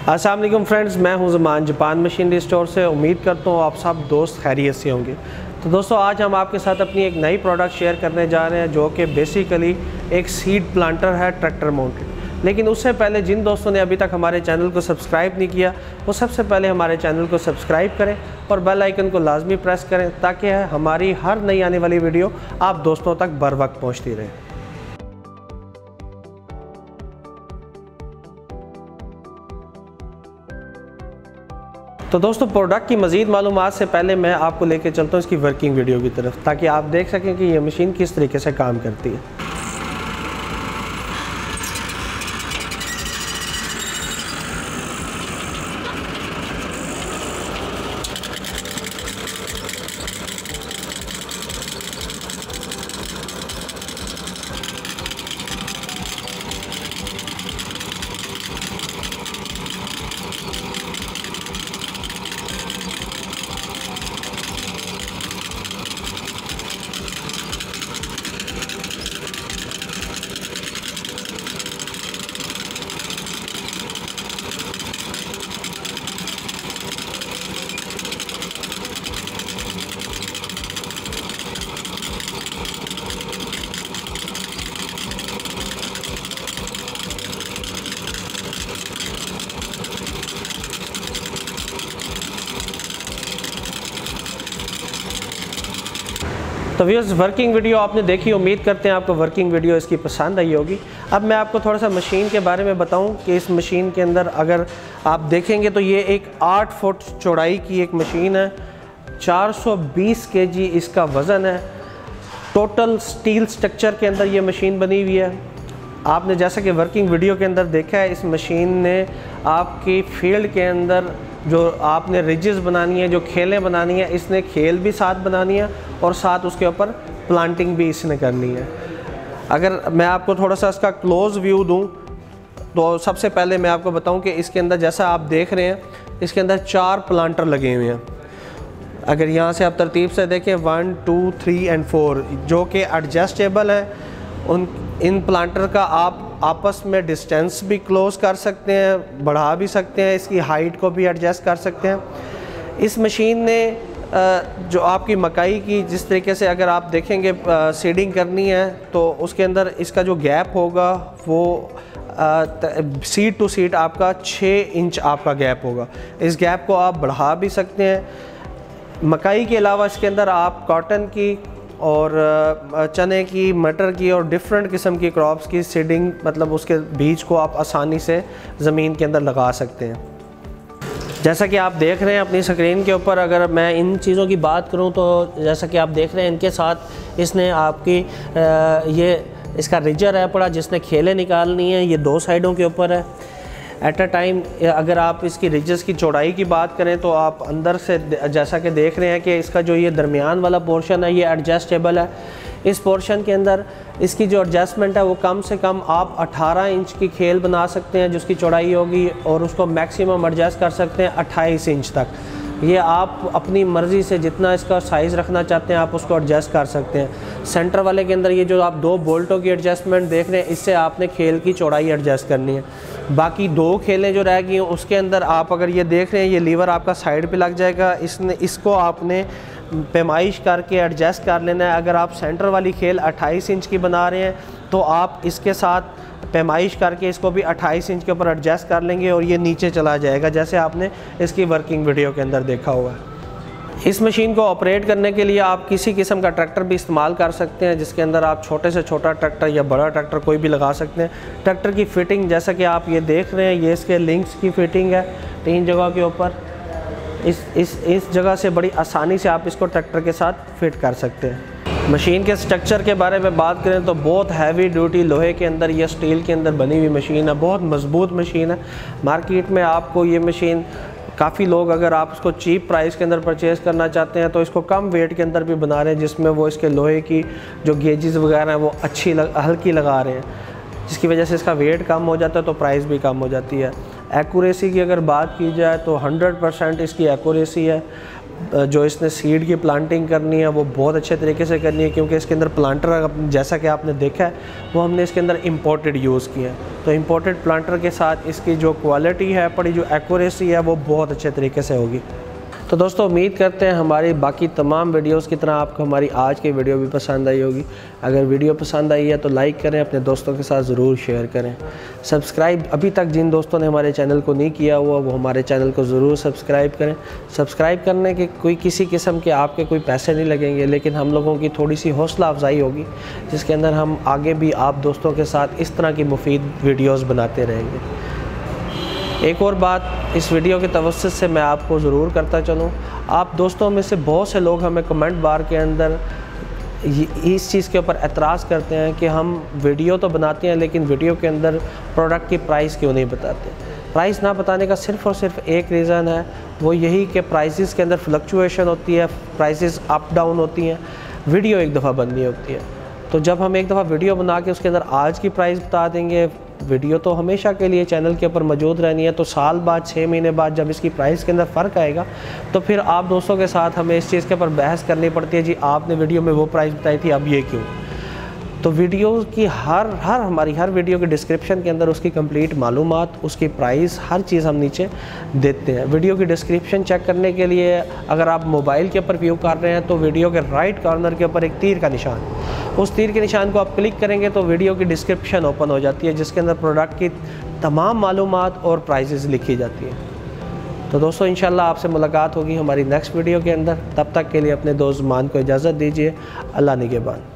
अस्सलाम वालेकुम फ्रेंड्स, मैं हूं ज़मान जापान मशीनरी स्टोर से। उम्मीद करता हूं आप सब दोस्त खैरियत से होंगे। तो दोस्तों, आज हम आपके साथ अपनी एक नई प्रोडक्ट शेयर करने जा रहे हैं जो कि बेसिकली एक सीड प्लांटर है ट्रैक्टर माउंटेड। लेकिन उससे पहले जिन दोस्तों ने अभी तक हमारे चैनल को सब्सक्राइब नहीं किया, वो सबसे पहले हमारे चैनल को सब्सक्राइब करें और बेल आइकन को लाजमी प्रेस करें ताकि हमारी हर नई आने वाली वीडियो आप दोस्तों तक बर वक्त पहुँचती रहे। तो दोस्तों, प्रोडक्ट की मज़ीद मालूमात से पहले मैं आपको लेके चलता हूँ इसकी वर्किंग वीडियो की तरफ, ताकि आप देख सकें कि ये मशीन किस तरीके से काम करती है। तो व्यूअर्स, वर्किंग वीडियो आपने देखी, उम्मीद करते हैं आपको वर्किंग वीडियो इसकी पसंद आई होगी। अब मैं आपको थोड़ा सा मशीन के बारे में बताऊं कि इस मशीन के अंदर अगर आप देखेंगे तो ये एक 8 फुट चौड़ाई की एक मशीन है। 420 kg इसका वज़न है। टोटल स्टील स्ट्रक्चर के अंदर ये मशीन बनी हुई है। आपने जैसा कि वर्किंग वीडियो के अंदर देखा है, इस मशीन ने आपकी फील्ड के अंदर जो आपने रिजेस बनानी है, जो खेलें बनानी है, इसने खेल भी साथ बनानी है और साथ उसके ऊपर प्लांटिंग भी इसने करनी है। अगर मैं आपको थोड़ा सा इसका क्लोज़ व्यू दूं तो सबसे पहले मैं आपको बताऊं कि इसके अंदर जैसा आप देख रहे हैं, इसके अंदर 4 प्लांटर लगे हुए हैं। अगर यहाँ से आप तरतीब से देखें 1, 2, 3 और 4 जो कि एडजस्टेबल है। इन प्लांटर का आप आपस में डिस्टेंस भी क्लोज़ कर सकते हैं, बढ़ा भी सकते हैं, इसकी हाइट को भी एडजस्ट कर सकते हैं। इस मशीन ने जो आपकी मकाई की जिस तरीके से अगर आप देखेंगे सीडिंग करनी है तो उसके अंदर इसका जो गैप होगा वो सीड टू सीड आपका 6 इंच आपका गैप होगा। इस गैप को आप बढ़ा भी सकते हैं। मकाई के अलावा इसके अंदर आप कॉटन की और चने की, मटर की और डिफरेंट किस्म की क्रॉप्स की सीडिंग, मतलब उसके बीज को आप आसानी से ज़मीन के अंदर लगा सकते हैं। जैसा कि आप देख रहे हैं अपनी स्क्रीन के ऊपर, अगर मैं इन चीज़ों की बात करूं तो जैसा कि आप देख रहे हैं, इनके साथ इसने आपकी ये इसका रिजर है पड़ा जिसने खेलें निकालनी है। ये 2 साइडों के ऊपर है एट अ टाइम। अगर आप इसकी रिजेस की चौड़ाई की बात करें तो आप अंदर से जैसा कि देख रहे हैं कि इसका जो ये दरमियान वाला पोर्शन है ये एडजस्टेबल है। इस पोर्शन के अंदर इसकी जो एडजस्टमेंट है वो कम से कम आप 18 इंच की खेल बना सकते हैं जिसकी चौड़ाई होगी, और उसको मैक्सिमम एडजस्ट कर सकते हैं 28 इंच तक। ये आप अपनी मर्ज़ी से जितना इसका साइज़ रखना चाहते हैं आप उसको एडजस्ट कर सकते हैं। सेंटर वाले के अंदर ये जो आप 2 बोल्टों की एडजस्टमेंट देख रहे हैं, इससे आपने खेल की चौड़ाई एडजस्ट करनी है। बाकी 2 खेलें जो रह गई हैं उसके अंदर आप अगर ये देख रहे हैं, ये लीवर आपका साइड पे लग जाएगा। इसको आपने पैमाइश करके एडजस्ट कर लेना है। अगर आप सेंटर वाली खेल 28 इंच की बना रहे हैं तो आप इसके साथ पैमाइश करके इसको भी 28 इंच के ऊपर एडजस्ट कर लेंगे और ये नीचे चला जाएगा, जैसे आपने इसकी वर्किंग वीडियो के अंदर देखा हुआ है। इस मशीन को ऑपरेट करने के लिए आप किसी किस्म का ट्रैक्टर भी इस्तेमाल कर सकते हैं, जिसके अंदर आप छोटे से छोटा ट्रैक्टर या बड़ा ट्रैक्टर कोई भी लगा सकते हैं। ट्रैक्टर की फ़िटिंग जैसा कि आप ये देख रहे हैं, ये इसके लिंक्स की फ़िटिंग है 3 जगह के ऊपर। इस जगह से बड़ी आसानी से आप इसको ट्रैक्टर के साथ फिट कर सकते हैं। मशीन के स्ट्रक्चर के बारे में बात करें तो बहुत हैवी ड्यूटी लोहे के अंदर या स्टील के अंदर बनी हुई मशीन है, बहुत मजबूत मशीन है। मार्केट में आपको ये मशीन काफ़ी लोग, अगर आप इसको चीप प्राइस के अंदर परचेज़ करना चाहते हैं तो इसको कम वेट के अंदर भी बना रहे हैं, जिसमें वो इसके लोहे की जो गेजेस वगैरह हैं वो हल्की लगा रहे हैं, जिसकी वजह से इसका वेट कम हो जाता है तो प्राइस भी कम हो जाती है। एक्यूरेसी की अगर बात की जाए तो 100% इसकी एक्यूरेसी है। जो इसने सीड की प्लांटिंग करनी है वो बहुत अच्छे तरीके से करनी है, क्योंकि इसके अंदर प्लांटर जैसा कि आपने देखा है वो हमने इसके अंदर इंपोर्टेड यूज़ किया है। तो इंपोर्टेड प्लांटर के साथ इसकी जो क्वालिटी है, पड़ी जो एक्यूरेसी है, वो बहुत अच्छे तरीके से होगी। तो दोस्तों उम्मीद करते हैं हमारी बाकी तमाम वीडियोस की तरह आपको हमारी आज की वीडियो भी पसंद आई होगी। अगर वीडियो पसंद आई है तो लाइक करें, अपने दोस्तों के साथ ज़रूर शेयर करें। सब्सक्राइब अभी तक जिन दोस्तों ने हमारे चैनल को नहीं किया हुआ वो हमारे चैनल को ज़रूर सब्सक्राइब करें। सब्सक्राइब करने के कोई किसी किस्म के आपके कोई पैसे नहीं लगेंगे, लेकिन हम लोगों की थोड़ी सी हौसला अफजाई होगी, जिसके अंदर हम आगे भी आप दोस्तों के साथ इस तरह की मुफीद वीडियोज़ बनाते रहेंगे। एक और बात इस वीडियो के तवस्सुत से मैं आपको ज़रूर करता चलूँ, आप दोस्तों में से बहुत से लोग हमें कमेंट बार के अंदर इस चीज़ के ऊपर एतराज़ करते हैं कि हम वीडियो तो बनाते हैं लेकिन वीडियो के अंदर प्रोडक्ट की प्राइस क्यों नहीं बताते। प्राइस ना बताने का सिर्फ़ और सिर्फ एक रीज़न है, वो यही कि प्राइसेस के अंदर फ्लक्चुएशन होती है, प्राइसेस अप डाउन होती हैं, वीडियो एक दफ़ा बननी होती है। तो जब हम एक दफ़ा वीडियो बना के उसके अंदर आज की प्राइस बता देंगे, वीडियो तो हमेशा के लिए चैनल के ऊपर मौजूद रहनी है, तो साल बाद 6 महीने बाद जब इसकी प्राइस के अंदर फ़र्क आएगा तो फिर आप दोस्तों के साथ हमें इस चीज़ के ऊपर बहस करनी पड़ती है, जी आपने वीडियो में वो प्राइस बताई थी, अब ये क्यों। तो वीडियो की हमारी हर वीडियो के डिस्क्रिप्शन के अंदर उसकी कंप्लीट मालूमात, उसकी प्राइस, हर चीज़ हम नीचे देते हैं। वीडियो की डिस्क्रिप्शन चेक करने के लिए अगर आप मोबाइल के ऊपर व्यू कर रहे हैं तो वीडियो के राइट कॉर्नर के ऊपर एक तीर का निशान, उस तीर के निशान को आप क्लिक करेंगे तो वीडियो की डिस्क्रिप्शन ओपन हो जाती है, जिसके अंदर प्रोडक्ट की तमाम मालूमात और प्राइसेस लिखी जाती हैं। तो दोस्तों इंशाल्लाह आपसे मुलाकात होगी हमारी नेक्स्ट वीडियो के अंदर। तब तक के लिए अपने दोस्त मान को इजाज़त दीजिए। अल्लाह निगहबान।